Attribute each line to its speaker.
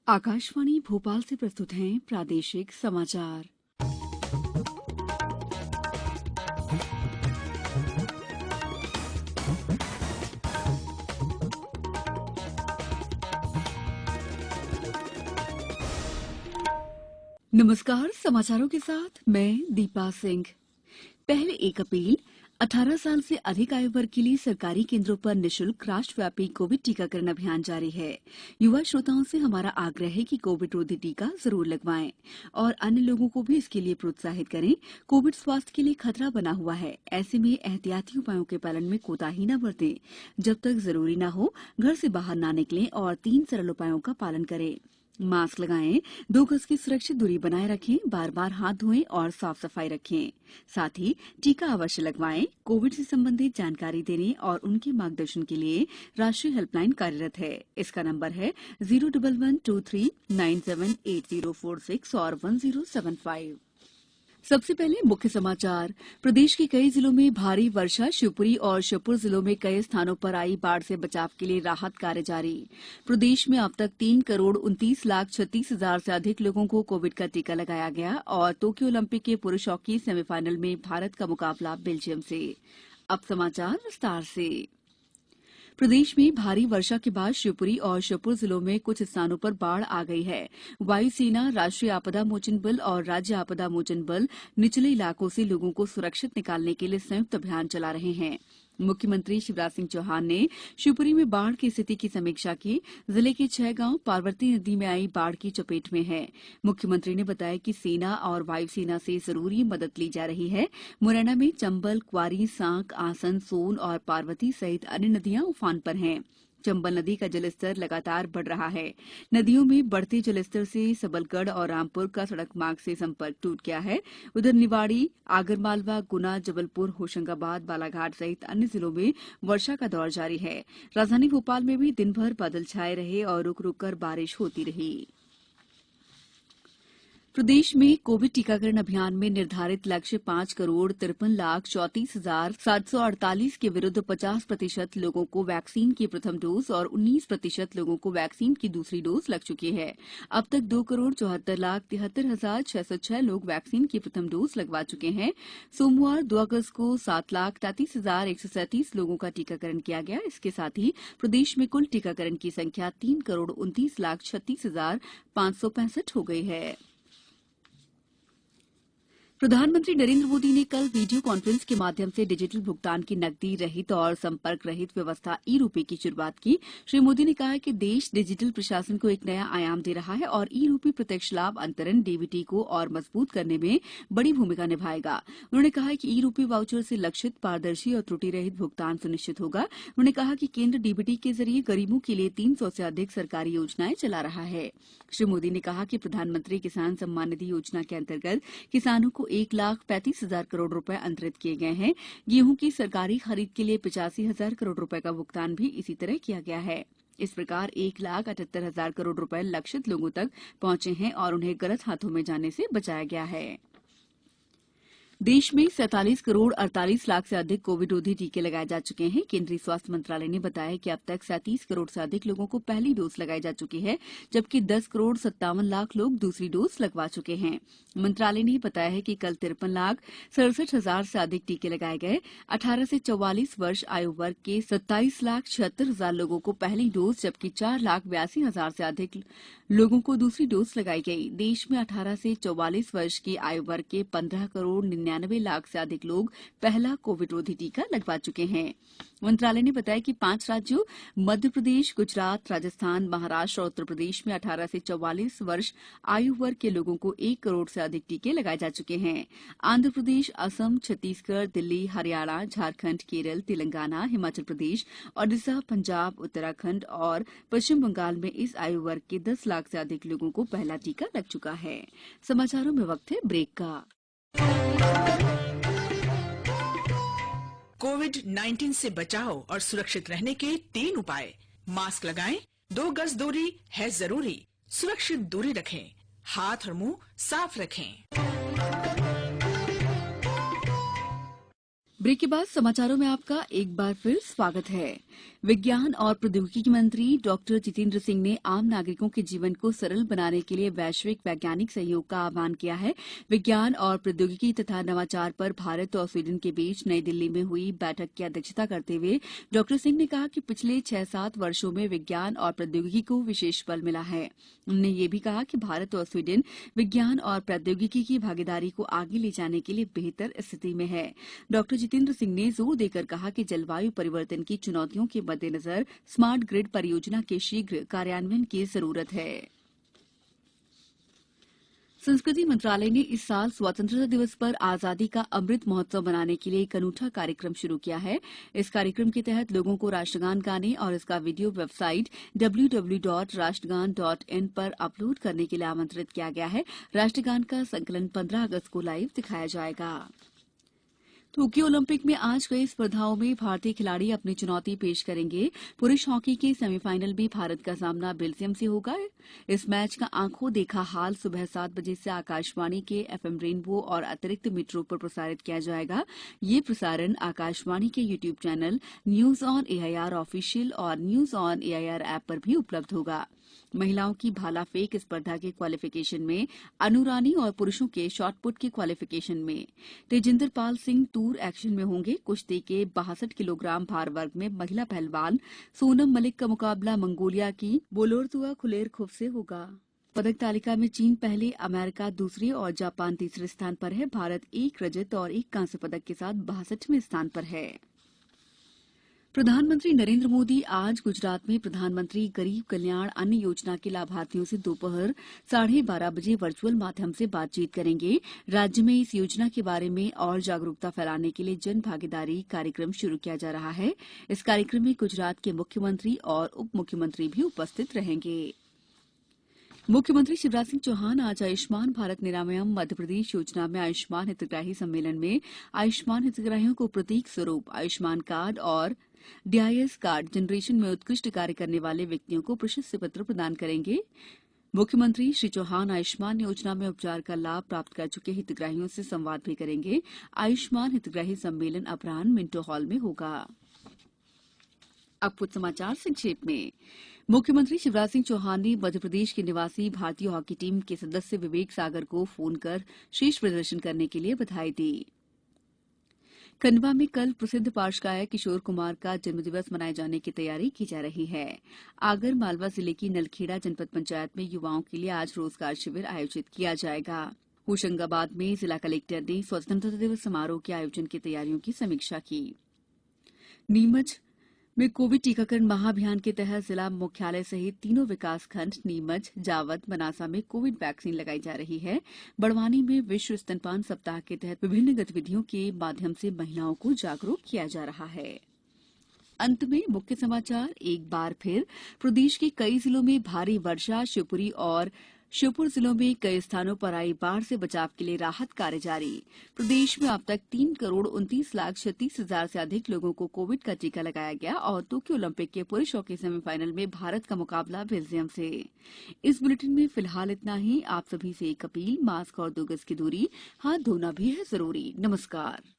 Speaker 1: आकाशवाणी भोपाल से प्रस्तुत हैं प्रादेशिक समाचार। नमस्कार, समाचारों के साथ मैं दीपा सिंह। पहले 1 अप्रैल 18 साल से अधिक आयु वर्ग के लिए सरकारी केंद्रों पर निःशुल्क राष्ट्रव्यापी कोविड टीकाकरण अभियान जारी है। युवा श्रोताओं से हमारा आग्रह है कि कोविड रोधी टीका जरूर लगवाएं और अन्य लोगों को भी इसके लिए प्रोत्साहित करें। कोविड स्वास्थ्य के लिए खतरा बना हुआ है, ऐसे में एहतियाती उपायों के पालन में कोताही न बरतें। जब तक जरूरी न हो घर से बाहर न निकलें और 3 सरल उपायों का पालन करें। मास्क लगाएं, 2 गज की सुरक्षित दूरी बनाए रखें, बार-बार हाथ धोएं और साफ सफाई रखें। साथ ही टीका अवश्य लगवाएं। कोविड से संबंधित जानकारी देने और उनके मार्गदर्शन के लिए राष्ट्रीय हेल्पलाइन कार्यरत है। इसका नंबर है 01123978046 और 1075। सबसे पहले मुख्य समाचार। प्रदेश के कई जिलों में भारी वर्षा, शिवपुरी और श्योपुर जिलों में कई स्थानों पर आई बाढ़ से बचाव के लिए राहत कार्य जारी। प्रदेश में अब तक 3,29,36,000 से अधिक लोगों को कोविड का टीका लगाया गया और टोक्यो ओलंपिक के पुरुष हॉकी सेमीफाइनल में भारत का मुकाबला बेल्जियम से। अब समाचार विस्तार से। प्रदेश में भारी वर्षा के बाद शिवपुरी और श्योपुर जिलों में कुछ स्थानों पर बाढ़ आ गई है। वायुसेना, राष्ट्रीय आपदा मोचन बल और राज्य आपदा मोचन बल निचले इलाकों से लोगों को सुरक्षित निकालने के लिए संयुक्त अभियान चला रहे हैं। मुख्यमंत्री शिवराज सिंह चौहान ने शिवपुरी में बाढ़ की स्थिति की समीक्षा की। जिले के 6 गांव पार्वती नदी में आई बाढ़ की चपेट में हैं। मुख्यमंत्री ने बताया कि सेना और वायुसेना से जरूरी मदद ली जा रही है। मुरैना में चंबल, क्वारी, सांक, आसन, सोन और पार्वती सहित अन्य नदियां उफान पर हैं। चंबल नदी का जलस्तर लगातार बढ़ रहा है। नदियों में बढ़ते जलस्तर से सबलगढ़ और रामपुर का सड़क मार्ग से संपर्क टूट गया है। उधर निवाड़ी, आगरमालवा, गुना, जबलपुर, होशंगाबाद, बालाघाट सहित अन्य जिलों में वर्षा का दौर जारी है। राजधानी भोपाल में भी दिन भर बादल छाए रहे और रुक रुक कर बारिश होती रही। प्रदेश में कोविड टीकाकरण अभियान में निर्धारित लक्ष्य 5,34,34,748 के विरुद्ध 50% लोगों को वैक्सीन की प्रथम डोज और 19% लोगों को वैक्सीन की दूसरी डोज लग चुकी है। अब तक 2,74,73,606 लोग वैक्सीन की प्रथम डोज लगवा चुके हैं। सोमवार 2 अगस्त को 7,33,137 लोगों का टीकाकरण किया गया। इसके साथ ही प्रदेश में कुल टीकाकरण की संख्या 3,29,36,565 हो गई है। प्रधानमंत्री नरेंद्र मोदी ने कल वीडियो कॉन्फ्रेंस के माध्यम से डिजिटल भुगतान की नकदी रहित और संपर्क रहित व्यवस्था ई रूपे की शुरुआत की। श्री मोदी ने कहा कि देश डिजिटल प्रशासन को एक नया आयाम दे रहा है और ई रूपे प्रत्यक्ष लाभ अंतरण डीबीटी को और मजबूत करने में बड़ी भूमिका निभाएगा। उन्होंने कहा कि ई रूपे वाउचर से लक्षित, पारदर्शी और त्रुटि रहित भुगतान सुनिश्चित होगा। उन्होंने कहा कि केंद्र डीबीटी के जरिए गरीबों के लिए 300 से अधिक सरकारी योजनाएं चला रहा है। श्री मोदी ने कहा कि प्रधानमंत्री किसान सम्मान निधि योजना के अंतर्गत किसानों को 1,35,000 करोड़ रुपए अंतरित किए गए हैं। गेहूं की सरकारी खरीद के लिए 85,000 करोड़ रुपए का भुगतान भी इसी तरह किया गया है। इस प्रकार 1,78,000 करोड़ रुपए लक्षित लोगों तक पहुंचे हैं और उन्हें गलत हाथों में जाने से बचाया गया है। देश में 47 करोड़ 48 लाख से अधिक कोविड रोधी टीके लगाए जा चुके हैं। केंद्रीय स्वास्थ्य मंत्रालय ने बताया कि अब तक 37 करोड़ से अधिक लोगों को पहली डोज लगाई जा चुकी है, जबकि 10 करोड़ 57 लाख लोग दूसरी डोज लगवा चुके हैं। मंत्रालय ने बताया है कि कल 53,67,000 से अधिक टीके लगाए गए। 18 से 44 वर्ष आयु वर्ग के 27,76,000 लोगों को पहली डोज, जबकि 4,82,000 से अधिक लोगों को दूसरी डोज लगाई गई। देश में 18 से 44 वर्ष की आयु वर्ग के 15 करोड़ 99 लाख से अधिक लोग पहला कोविड रोधी टीका लगवा चुके हैं। मंत्रालय ने बताया कि 5 राज्यों मध्य प्रदेश, गुजरात, राजस्थान, महाराष्ट्र और उत्तर प्रदेश में 18 से 44 वर्ष आयु वर्ग के लोगों को 1 करोड़ से अधिक टीके लगाए जा चुके हैं। आंध्र प्रदेश, असम, छत्तीसगढ़, दिल्ली, हरियाणा, झारखंड, केरल, तेलंगाना, हिमाचल प्रदेश, ओडिशा, पंजाब, उत्तराखंड और पश्चिम बंगाल में इस आयु वर्ग के 10 लाख से अधिक लोगों को पहला टीका लग चुका है। समाचारों में वक्त है ब्रेक का।
Speaker 2: कोविड-19 से बचाव और सुरक्षित रहने के 3 उपाय। मास्क लगाएं, 2 गज दूरी है जरूरी, सुरक्षित दूरी रखें, हाथ और मुंह साफ रखें।
Speaker 1: ब्रेक के बाद समाचारों में आपका एक बार फिर स्वागत है। विज्ञान और प्रौद्योगिकी मंत्री डॉक्टर जितेंद्र सिंह ने आम नागरिकों के जीवन को सरल बनाने के लिए वैश्विक वैज्ञानिक सहयोग का आह्वान किया है। विज्ञान और प्रौद्योगिकी तथा नवाचार पर भारत और स्वीडन के बीच नई दिल्ली में हुई बैठक की अध्यक्षता करते हुए डॉक्टर सिंह ने कहा कि पिछले 6-7 वर्षों में विज्ञान और प्रौद्योगिकी को विशेष बल मिला है। उन्होंने ये भी कहा कि भारत और स्वीडन विज्ञान और प्रौद्योगिकी की भागीदारी को आगे ले जाने के लिए बेहतर स्थिति में है। डॉक्टर जितेंद्र सिंह ने जोर देकर कहा कि जलवायु परिवर्तन की चुनौतियों के मद्देनजर स्मार्ट ग्रिड परियोजना के शीघ्र कार्यान्वयन की जरूरत है। संस्कृति मंत्रालय ने इस साल स्वतंत्रता दिवस पर आजादी का अमृत महोत्सव मनाने के लिए एक अनूठा कार्यक्रम शुरू किया है। इस कार्यक्रम के तहत लोगों को राष्ट्रगान गाने और इसका वीडियो वेबसाइट www.rashtragan.in पर अपलोड करने के लिए आमंत्रित किया गया है। राष्ट्रगान का संकलन 15 अगस्त को लाइव दिखाया जाएगा। टोक्यो ओलंपिक में आज कई स्पर्धाओं में भारतीय खिलाड़ी अपनी चुनौती पेश करेंगे। पुरुष हॉकी के सेमीफाइनल में भारत का सामना बेल्जियम से होगा। इस मैच का आंखों देखा हाल सुबह 7 बजे से आकाशवाणी के एफएम रेनबो और अतिरिक्त मीटरों पर प्रसारित किया जाएगा। ये प्रसारण आकाशवाणी के YouTube channel news on AIR official और न्यूज ऑन एआईआर ऐप पर भी उपलब्ध होगा। महिलाओं की भाला फेंक स्पर्धा के क्वालिफिकेशन में अनु रानी और पुरुषों के शॉटपुट के क्वालिफिकेशन में तेजिंदर पाल सिंह टूर एक्शन में होंगे। कुश्ती के 62 किलोग्राम भार वर्ग में महिला पहलवान सोनम मलिक का मुकाबला मंगोलिया की बोलोर्तुआ खुलेरखुफ से होगा। पदक तालिका में चीन पहले, अमेरिका दूसरे और जापान तीसरे स्थान पर है। भारत 1 रजत और 1 कांस्य पदक के साथ 62वें स्थान पर है। प्रधानमंत्री नरेंद्र मोदी आज गुजरात में प्रधानमंत्री गरीब कल्याण अन्न योजना के लाभार्थियों से दोपहर 12:30 बजे वर्चुअल माध्यम से बातचीत करेंगे। राज्य में इस योजना के बारे में और जागरूकता फैलाने के लिए जन भागीदारी कार्यक्रम शुरू किया जा रहा है। इस कार्यक्रम में गुजरात के मुख्यमंत्री और उप मुख्यमंत्री भी उपस्थित रहेंगे। मुख्यमंत्री शिवराज सिंह चौहान आज आयुष्मान भारत निरामयम मध्यप्रदेश योजना में आयुष्मान हितग्राही सम्मेलन में आयुष्मान हितग्राहियों को प्रतीक स्वरूप आयुष्मान कार्ड और डीआईएस कार्ड जनरेशन में उत्कृष्ट कार्य करने वाले व्यक्तियों को प्रशस्ति पत्र प्रदान करेंगे। मुख्यमंत्री श्री चौहान आयुष्मान योजना में उपचार का लाभ प्राप्त कर चुके हितग्राहियों से संवाद भी करेंगे। आयुष्मान हितग्राही सम्मेलन अपराह्न मिंटो हॉल में होगा। अब कुछ समाचार संक्षेप में। मुख्यमंत्री शिवराज सिंह चौहान ने मध्यप्रदेश के निवासी भारतीय हॉकी टीम के सदस्य विवेक सागर को फोन कर श्रेष्ठ प्रदर्शन करने के लिए बधाई दी। खंडवा में कल प्रसिद्ध पार्श्व गायक किशोर कुमार का जन्मदिवस मनाए जाने की तैयारी की जा रही है। आगर मालवा जिले की नलखेड़ा जनपद पंचायत में युवाओं के लिए आज रोजगार शिविर आयोजित किया जाएगा। होशंगाबाद में जिला कलेक्टर ने स्वतंत्रता दिवस समारोह के आयोजन की तैयारियों की समीक्षा की। नीमच में कोविड टीकाकरण महाअभियान के तहत जिला मुख्यालय सहित तीनों विकासखंड नीमच, जावद, मनासा में कोविड वैक्सीन लगाई जा रही है। बड़वानी में विश्व स्तनपान सप्ताह के तहत विभिन्न गतिविधियों के माध्यम से महिलाओं को जागरूक किया जा रहा है। अंत में मुख्य समाचार एक बार फिर। प्रदेश के कई जिलों में भारी वर्षा, शिवपुरी और श्योपुर जिलों में कई स्थानों पर आई बाढ़ से बचाव के लिए राहत कार्य जारी। प्रदेश में अब तक 3,29,36,000 से अधिक लोगों को कोविड का टीका लगाया गया और टोक्यो ओलंपिक के पुरुष हॉकी सेमीफाइनल में भारत का मुकाबला बेल्जियम से। इस बुलेटिन में फिलहाल इतना ही। आप सभी से एक अपील, मास्क और 2 गज की दूरी, हाथ धोना भी है जरूरी। नमस्कार।